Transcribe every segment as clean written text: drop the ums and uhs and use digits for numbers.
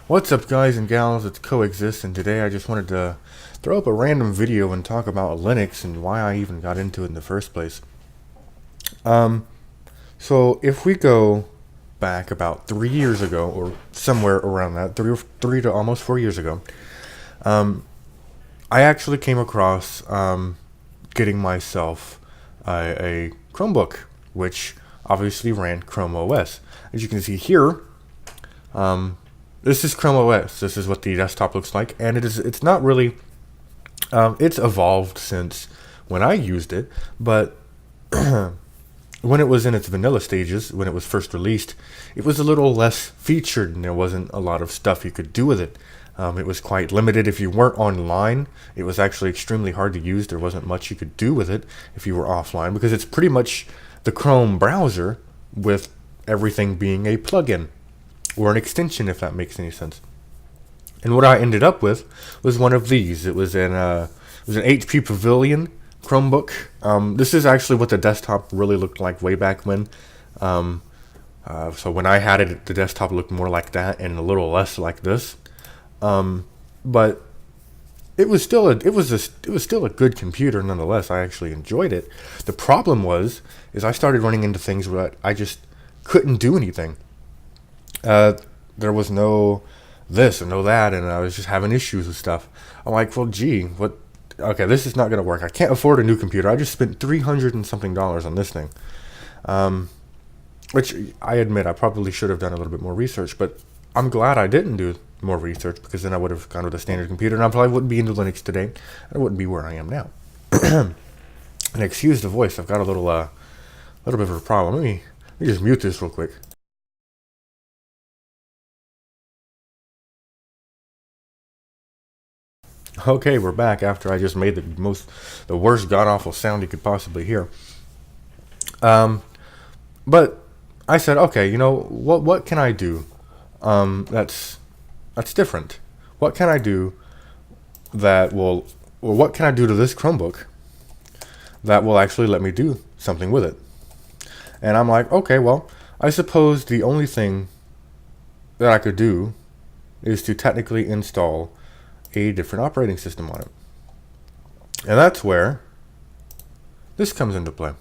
What's up, guys and gals? It's Coexist, and today I just wanted to throw up a random video and talk about Linux and why I even got into it in the first place. So if we go back about 3 years ago, or somewhere around that, three to almost 4 years ago, I actually came across getting myself a Chromebook, which obviously ran ChromeOS. As you can see here, this is ChromeOS. This is what the desktop looks like, and it's not really, it's evolved since when I used it, but when it was in its vanilla stages, when it was first released, it was a little less featured and there wasn't a lot of stuff you could do with it. It was quite limited. If you weren't online, it was actually extremely hard to use. There wasn't much you could do with it if you were offline, because it's pretty much the Chrome browser with everything being a plugin or an extension, if that makes any sense. And what I ended up with was one of these. It was an HP Pavilion Chromebook. This is actually what the desktop really looked like way back when. So when I had it, the desktop looked more like that and a little less like this. But it was still a good computer nonetheless. I actually enjoyed it. The problem is I started running into things where I just couldn't do anything. There was no this and no that, and I was just having issues with stuff. I'm like, well, gee, what? Okay, this is not going to work. I can't afford a new computer. I just spent $300 and something on this thing, which I admit I probably should have done a little bit more research, but I'm glad I didn't do more research, because then I would have gone with a standard computer, and I probably wouldn't be into Linux today. I wouldn't be where I am now. And excuse the voice. I've got a little bit of a problem. Let me just mute this real quick. Okay, we're back after I just made the worst god-awful sound you could possibly hear. But I said, okay, you know, what can I do that's different? What can I do or what can I do to this Chromebook that will actually let me do something with it? And I'm like, okay, well, I suppose the only thing that I could do is to technically install a different operating system on it. And that's where this comes into play.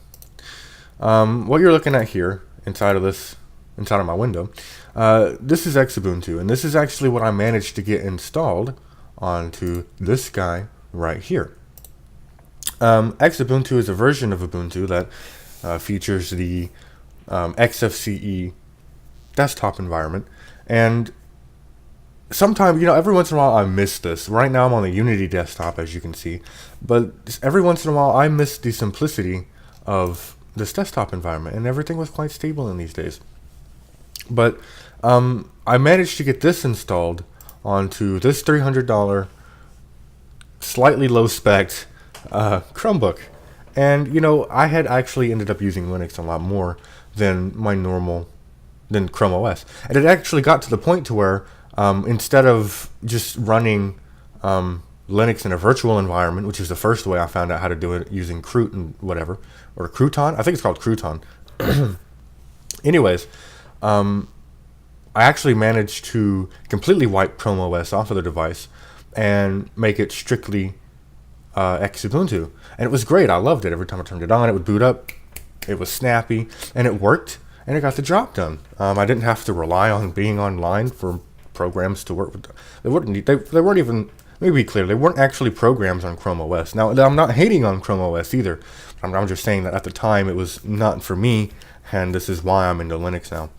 What you're looking at here inside of my window, this is Xubuntu, and this is actually what I managed to get installed onto this guy right here. Xubuntu is a version of Ubuntu that features the XFCE desktop environment, and sometimes, every once in a while I miss this. Right now I'm on the Unity desktop, as you can see, but every once in a while I miss the simplicity of this desktop environment, and everything was quite stable in these days. But I managed to get this installed onto this $300 slightly low spec Chromebook, and I had actually ended up using Linux a lot more than than Chrome OS, and it actually got to the point to where instead of just running Linux in a virtual environment, which is the first way I found out how to do it using Croot and whatever, or Crouton, I think it's called Crouton. Anyways, I actually managed to completely wipe Chrome OS off of the device and make it strictly Xubuntu, and it was great. I loved it. Every time I turned it on, it would boot up. It was snappy, and it worked, and it got the job done. I didn't have to rely on being online for programs to work with. They weren't even, let me be clear, they weren't actually programs on Chrome OS. Now, I'm not hating on Chrome OS either. I'm just saying that at the time it was not for me, and this is why I'm into Linux now.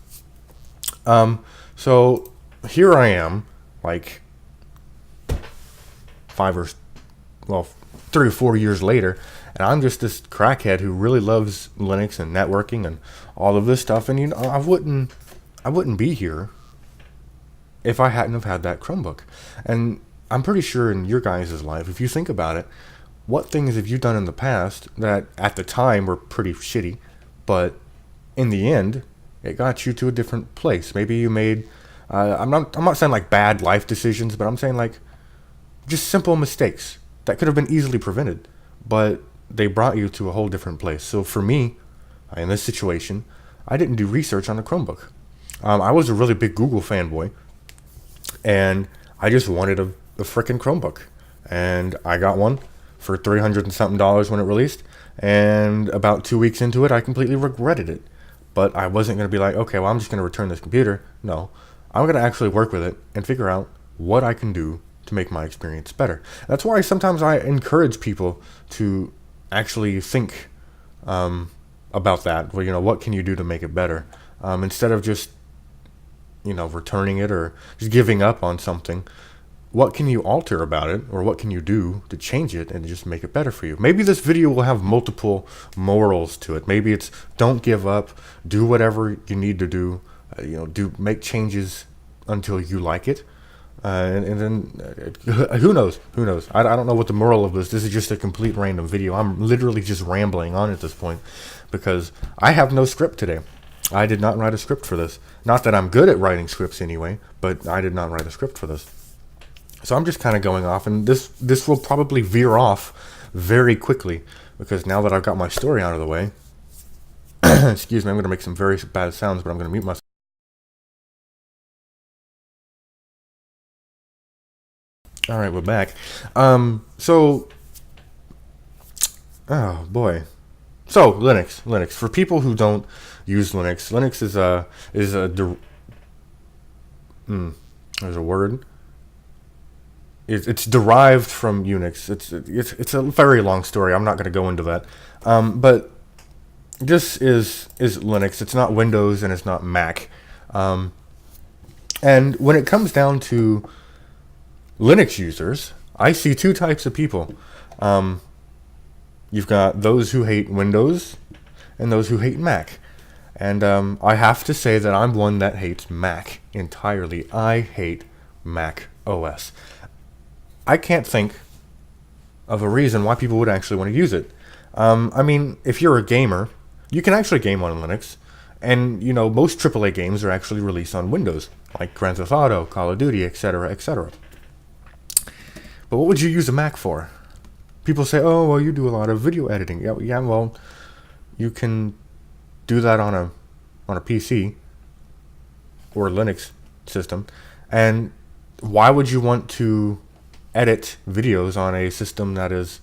So here I am, like 3 or 4 years later, and I'm just this crackhead who really loves Linux and networking and all of this stuff, and I wouldn't be here if I hadn't have had that Chromebook. And I'm pretty sure in your guys' life, if you think about it, what things have you done in the past that at the time were pretty shitty, but in the end, it got you to a different place? Maybe you made, I'm not saying like bad life decisions, but I'm saying like just simple mistakes that could have been easily prevented, but they brought you to a whole different place. So for me, in this situation, I didn't do research on the Chromebook. I was a really big Google fanboy, and I just wanted a freaking Chromebook, and I got one for $300 and something when it released, and about 2 weeks into it, I completely regretted it. But I wasn't going to be like, okay, well, I'm just going to return this computer. No, I'm going to actually work with it and figure out what I can do to make my experience better. That's why sometimes I encourage people to actually think about that. Well, what can you do to make it better? Instead of just, returning it or just giving up on something. What can you alter about it, or what can you do to change it and just make it better for you? Maybe this video will have multiple morals to it. Maybe it's don't give up, do whatever you need to do, make changes until you like it. And then who knows? I don't know what the moral of this. This is just a complete random video. I'm literally just rambling on at this point because I have no script today. I did not write a script for this. Not that I'm good at writing scripts anyway, but I did not write a script for this. So I'm just kind of going off, and this will probably veer off very quickly because now that I've got my story out of the way, excuse me, I'm going to make some very bad sounds, but I'm going to mute myself. All right, we're back. Oh boy. So Linux. For people who don't use Linux, Linux there's a word. It's derived from Unix. It's a very long story. I'm not going to go into that. But this is Linux. It's not Windows and it's not Mac. And when it comes down to Linux users, I see two types of people. You've got those who hate Windows and those who hate Mac. And I have to say that I'm one that hates Mac entirely. I hate Mac OS. I can't think of a reason why people would actually want to use it. I mean, if you're a gamer, you can actually game on Linux. And, most AAA games are actually released on Windows, like Grand Theft Auto, Call of Duty, etc., etc. But what would you use a Mac for? People say, oh, well, you do a lot of video editing. Yeah, well, you can do that on a PC or Linux system. And why would you want to edit videos on a system that is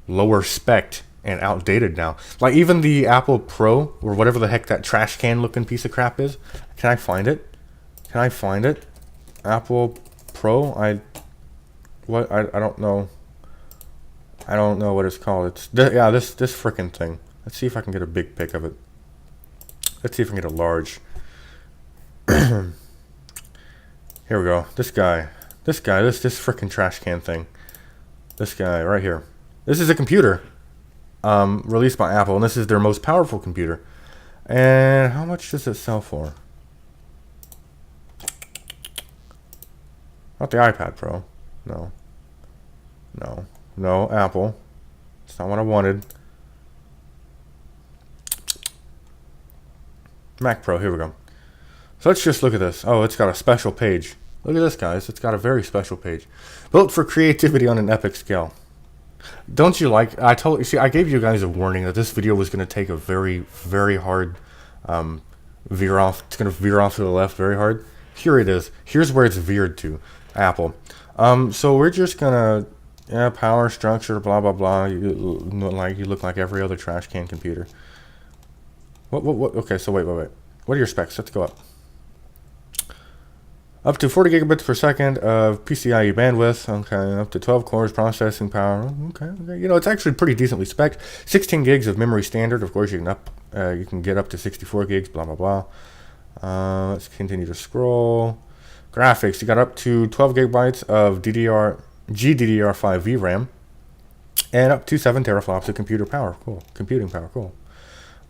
lower spec and outdated now? Like even the Apple Pro or whatever the heck that trash can looking piece of crap is. Can I find it? Apple Pro? I don't know. I don't know what it's called. It's this frickin' thing. Let's see if I can get a big pic of it. Let's see if I can get a large. Here we go. This frickin' trash can thing. This guy right here. This is a computer released by Apple, and this is their most powerful computer. And how much does it sell for? Not the iPad Pro. No, Apple. It's not what I wanted. Mac Pro, here we go. So let's just look at this. Oh, it's got a special page. Look at this, guys. It's got a very special page. Built for creativity on an epic scale. Don't you like... I gave you guys a warning that this video was going to take a very, very hard veer off. It's going to veer off to the left very hard. Here it is. Here's where it's veered to. Apple. So we're just going to... power structure, blah, blah, blah. You look like every other trash can computer. What? Okay, so wait. What are your specs? Let's go up. Up to 40 gigabits per second of PCIe bandwidth. Okay, up to 12 cores processing power. Okay. It's actually pretty decently spec'd. 16 gigs of memory standard. Of course, you can get up to 64 gigs. Blah blah blah. Let's continue to scroll. Graphics. You got up to 12 gigabytes of GDDR5 VRAM, and up to 7 teraflops of computing power. Cool.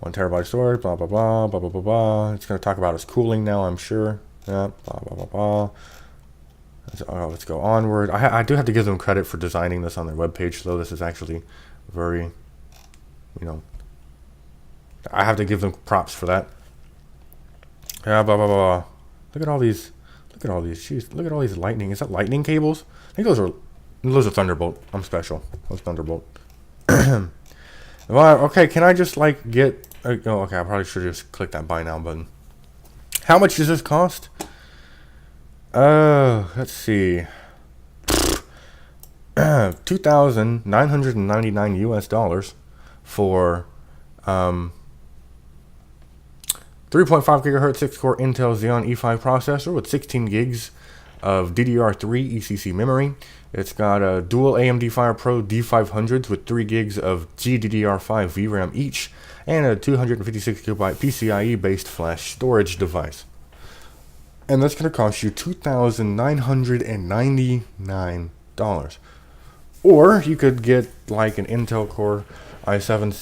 1 terabyte storage. Blah blah blah. Blah blah blah blah. It's going to talk about its cooling now, I'm sure. Yeah, blah, blah, blah, blah. Let's go onward. I do have to give them credit for designing this on their webpage, though. This is actually very, I have to give them props for that. Yeah, blah, blah, blah. Look at all these. Jeez, look at all these lightning. Is that lightning cables? I think those are Thunderbolt. I'm special. Those Thunderbolt. Well, okay, can I just, get... okay, I probably should just click that buy now button. How much does this cost? Let's see. 2,999 US dollars for 3.5 gigahertz 6-core Intel Xeon E5 processor with 16 gigs of DDR3 ECC memory. It's got a dual AMD FirePro D500s with 3 gigs of GDDR5 VRAM each, and a 256 gigabyte PCIe based flash storage device. And that's going to cost you $2,999. Or you could get like an Intel Core i7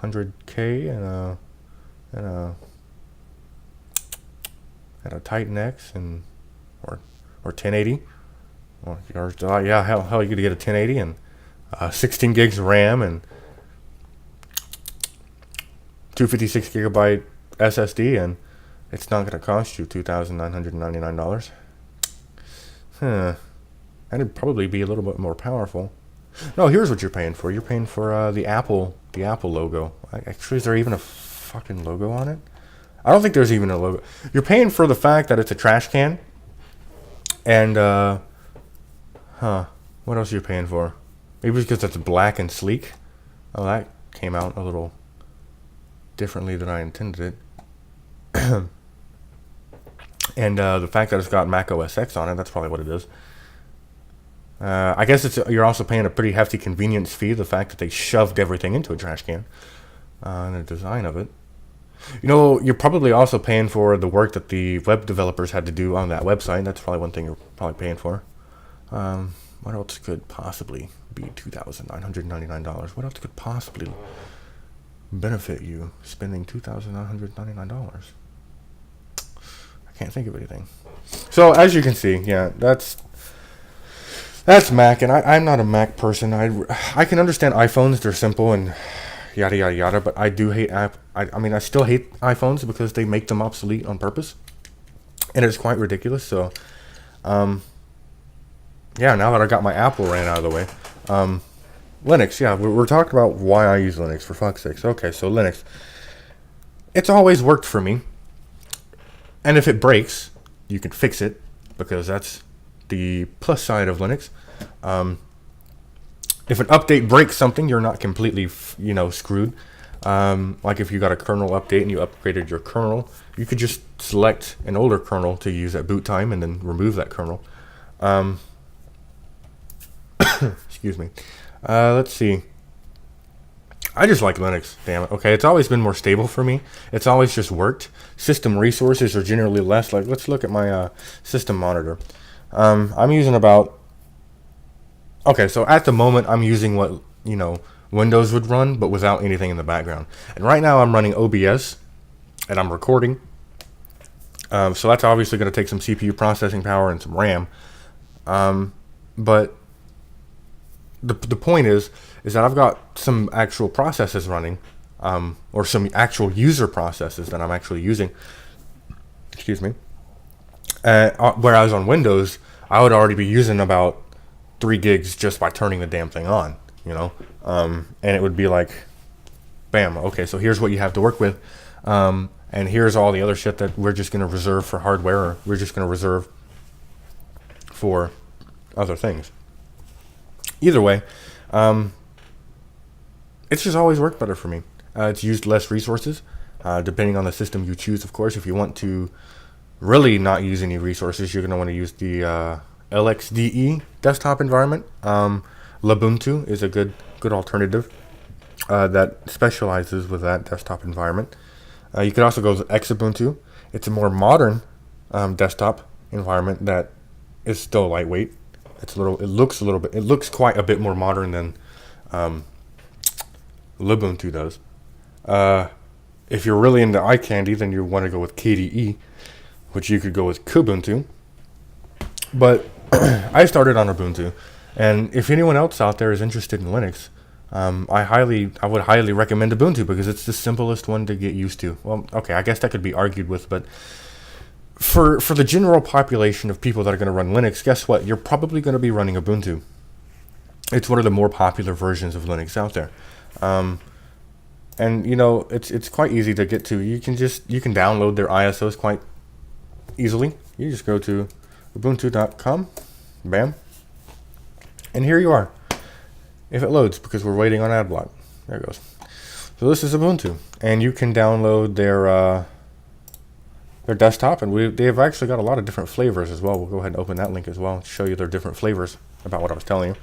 1600K and a Titan X or 1080. Or yeah, hell, you could get a 1080 and 16 gigs of RAM and 256 gigabyte SSD, and it's not going to cost you $2,999. And it'd probably be a little bit more powerful. No, here's what you're paying for. You're paying for the Apple logo. Actually, is there even a fucking logo on it? I don't think there's even a logo. You're paying for the fact that it's a trash can. And, what else are you paying for? Maybe because it's black and sleek. Oh, that came out a little differently than I intended it. And the fact that it's got Mac OS X on it, that's probably what it is. I guess you're also paying a pretty hefty convenience fee, the fact that they shoved everything into a trash can, and the design of it. You know, you're probably also paying for the work that the web developers had to do on that website. That's probably one thing you're probably paying for. What else could possibly be $2,999? What else could possibly benefit you spending $2,999? I can't think of anything. So as you can see, yeah, that's Mac, and I'm not a Mac person. I can understand iPhones; they're simple and yada yada yada. But I do hate I still hate iPhones because they make them obsolete on purpose, and it's quite ridiculous. So, yeah. Now that I got my Apple ran out of the way, Linux. Yeah, we're talking about why I use Linux, for fuck's sakes. Okay, so Linux. It's always worked for me, and if it breaks, you can fix it, because that's the plus side of Linux. If an update breaks something, you're not completely, screwed. Like if you got a kernel update and you upgraded your kernel, you could just select an older kernel to use at boot time and then remove that kernel. Excuse me. Let's see. I just like Linux, damn it. Okay, it's always been more stable for me. It's always just worked. System resources are generally less. Like, let's look at my system monitor. I'm using about... Okay, so at the moment, I'm using what, Windows would run, but without anything in the background. And right now, I'm running OBS, and I'm recording. So that's obviously going to take some CPU processing power and some RAM. But the point is that I've got some actual processes running, or some actual user processes that I'm actually using. Excuse me. Whereas on Windows, I would already be using about 3 gigs just by turning the damn thing on, and it would be like, bam, okay, so here's what you have to work with, and here's all the other shit that we're just going to reserve for hardware, or we're just going to reserve for other things. Either way, it's just always worked better for me. It's used less resources, depending on the system you choose, of course. If you want to really not use any resources, you're going to want to use the LXDE desktop environment. Lubuntu is a good alternative that specializes with that desktop environment. You could also go with Xubuntu. It's a more modern desktop environment that is still lightweight. It looks quite a bit more modern than Lubuntu does. If you're really into eye candy, then you want to go with KDE, which you could go with Kubuntu. But I started on Ubuntu, and if anyone else out there is interested in Linux, I would highly recommend Ubuntu, because it's the simplest one to get used to. Well, okay, I guess that could be argued with, but for the general population of people that are going to run Linux, guess what? You're probably going to be running Ubuntu. It's one of the more popular versions of Linux out there. And it's quite easy to get to. You can download their ISOs easily. You just go to ubuntu.com, bam, and here you are. If it loads, because we're waiting on AdBlock. There it goes. So this is Ubuntu, and you can download their desktop, and they've actually got a lot of different flavors as well. We'll go ahead and open that link as well to show you their different flavors about what I was telling you.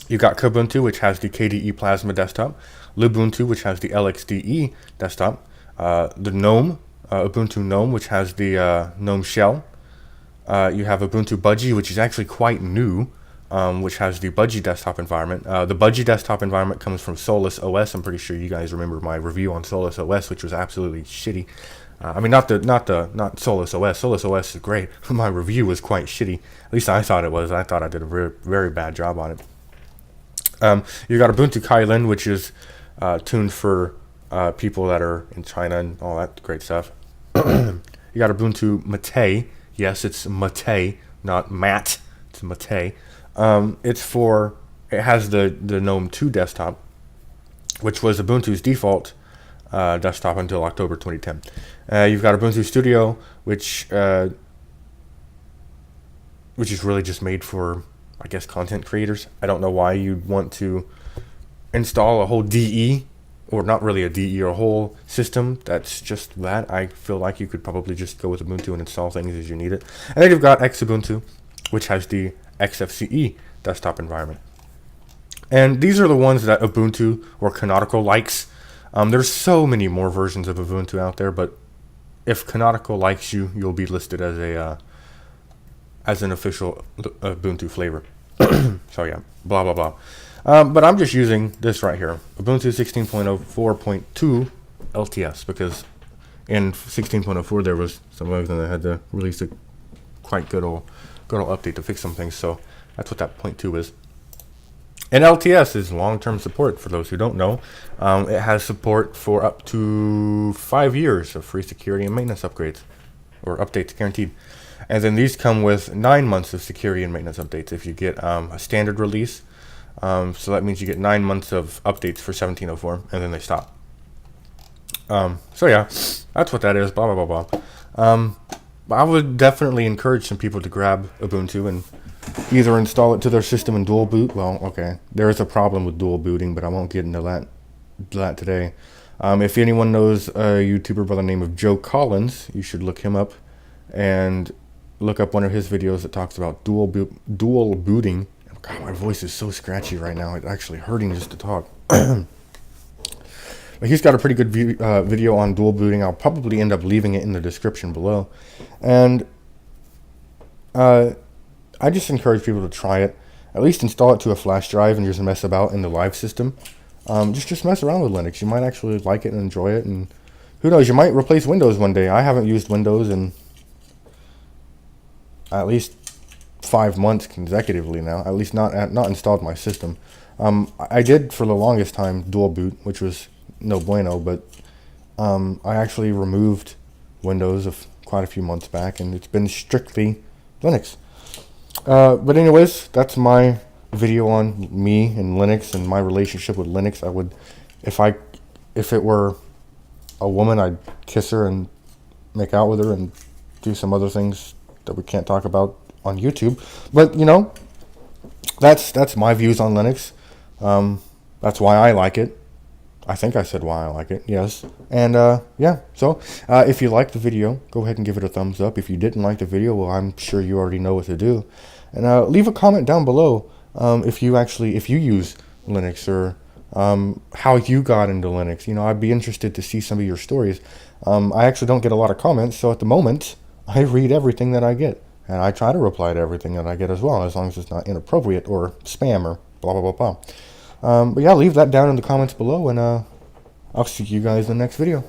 You got Kubuntu, which has the KDE Plasma desktop, Lubuntu, which has the LXDE desktop, the GNOME, Ubuntu GNOME, which has the GNOME shell. You have Ubuntu Budgie, which is actually quite new, which has the Budgie desktop environment. The Budgie desktop environment comes from Solus OS. I'm pretty sure you guys remember my review on Solus OS, which was absolutely shitty. I mean, not Solus OS. Solus OS is great. My review was quite shitty. At least I thought it was. I thought I did a very, very bad job on it. You got Ubuntu Kylin, which is tuned for people that are in China and all that great stuff. You got Ubuntu Mate. Yes, it's Mate, not Matt. It's Mate. It has the GNOME 2 desktop, which was Ubuntu's default desktop until October 2010. You've got Ubuntu Studio, which is really just made for, I guess, content creators. I don't know why you'd want to install a whole DE, or not really a DE, or a whole system that's just that. I feel like you could probably just go with Ubuntu and install things as you need it. And then you've got Xubuntu, which has the XFCE desktop environment. And these are the ones that Ubuntu or Canonical likes. There's so many more versions of Ubuntu out there, but if Canonical likes you, you'll be listed as an official Ubuntu flavor. So yeah, blah blah blah. But I'm just using this right here, Ubuntu 16.04.2 LTS, because in 16.04 there was some bugs and they had to release a quite good old update to fix some things. So that's what that 0.2 is. And LTS is long-term support. For those who don't know, it has support for up to 5 years of free security and maintenance upgrades, or updates guaranteed. And then these come with 9 months of security and maintenance updates if you get a standard release. So that means you get 9 months of updates for 17.04, and then they stop. So yeah, that's what that is, blah, blah, blah, blah. I would definitely encourage some people to grab Ubuntu and either install it to their system and dual boot. Well, okay, there is a problem with dual booting, but I won't get into that today. If anyone knows a YouTuber by the name of Joe Collins, you should look him up and look up one of his videos that talks about dual booting. God, my voice is so scratchy right now. It's actually hurting just to talk. But he's got a pretty good video on dual booting. I'll probably end up leaving it in the description below. And I just encourage people to try it. At least install it to a flash drive and just mess about in the live system. Just mess around with Linux. You might actually like it and enjoy it. And who knows, you might replace Windows one day. I haven't used Windows in at least 5 months consecutively now. At least not installed my system. I did for the longest time dual boot, which was no bueno, but I actually removed Windows quite a few months back, and it's been strictly Linux. But anyways, that's my video on me and Linux and my relationship with Linux. I would, if it were a woman, I'd kiss her and make out with her and do some other things that we can't talk about on YouTube. But you know, that's my views on Linux. That's why I like it. I think I said why I like it, yes. And yeah, so if you liked the video, go ahead and give it a thumbs up. If you didn't like the video, well, I'm sure you already know what to do. And leave a comment down below if you use Linux, or how you got into Linux. You know, I'd be interested to see some of your stories. I actually don't get a lot of comments, so at the moment, I read everything that I get. And I try to reply to everything that I get as well, as long as it's not inappropriate or spam or blah, blah, blah, blah. But yeah, leave that down in the comments below, and I'll see you guys in the next video.